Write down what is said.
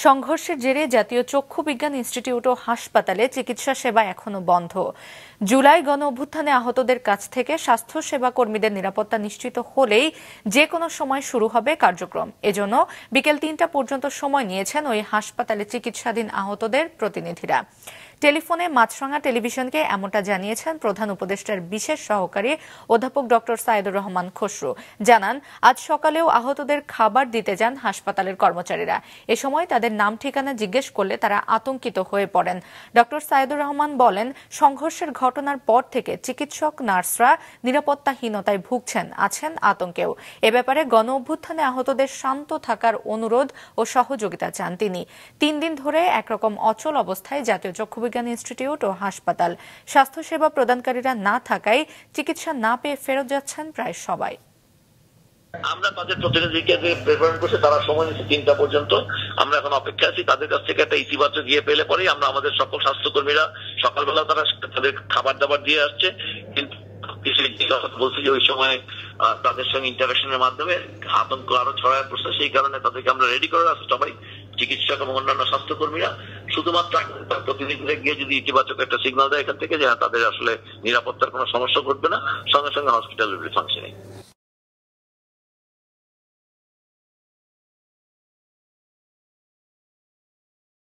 সংঘর্ষের জেরে জাতীয় চক্ষু বিজ্ঞান ইনস্টিটিউট ও হাসপাতালে চিকিৎসা সেবা এখনো বন্ধ। জুলাই গণ অভ্যুত্থানে আহতদের কাছ থেকে স্বাস্থ্য সেবা কর্মীদের নিরাপত্তা নিশ্চিত হলেই যে কোনো সময় শুরু হবে কার্যক্রম। এজন্য বিকেল ৩টা পর্যন্ত সময় নিয়েছেন ওই হাসপাতালে চিকিৎসাধীন আহতদের প্রতিনিধিরা। টেলিফোনে মাছরাঙা টেলিভিশনকে এমনটা জানিয়েছেন প্রধান উপদেষ্টার বিশেষ সহকারী অধ্যাপক ডক্টর সাইদুর রহমান খসরু। জানান, আজ সকালেও আহতদের খাবার দিতে যান হাসপাতালের কর্মচারীরা। এ সময় তাদের নাম ঠিকানা জিজ্ঞেস করলে তারা আতঙ্কিত হয়ে পড়েন। ডক্টর সাইদুর রহমান বলেন, সংঘর্ষের ঘটনার পর থেকে চিকিৎসক নার্সরা নিরাপত্তাহীনতায় ভুগছেন, আছেন আতঙ্কেও। এ ব্যাপারে গণ অভ্যুত্থানে আহতদের শান্ত থাকার অনুরোধ ও সহযোগিতা চান তিনি। ৩ দিন ধরে একরকম অচল অবস্থায় জাতীয় চক্ষু বিজ্ঞান ইনস্টিটিউট ও হাসপাতাল। স্বাস্থ্যসেবা প্রদানকারীরা না থাকায় চিকিৎসা না পেয়ে ফেরত যাচ্ছেন প্রায় সবাই। আমরা তাদের প্রতিনিধিকে প্রেরণ করছি, তারা সময় নিচ্ছে ৩টা পর্যন্ত। আমরা এখন অপেক্ষা আছি তাদের কাছ থেকে একটা ইতিবাচক ইয়ে পেলে পরেই আমরা আমাদের সকল স্বাস্থ্যকর্মীরা সকালবেলা তারা তাদের খাবার দাবার দিয়ে আসছে। কিন্তু বলছি যে ওই সময় তাদের সঙ্গে ইন্টারাকশনের মাধ্যমে আতঙ্ক আরো ছড়ায় পড়ছে, সেই কারণে তাদেরকে আমরা রেডি করে রাখছি সবাই, চিকিৎসক এবং অন্যান্য স্বাস্থ্যকর্মীরা। শুধুমাত্র প্রতিনিধিরা গিয়ে যদি ইতিবাচক একটা সিগন্যাল দেয় এখান থেকে যে তাদের আসলে নিরাপত্তার কোনো সমস্যা ঘটবে না, সঙ্গে সঙ্গে হসপিটাল ফাংশনিং।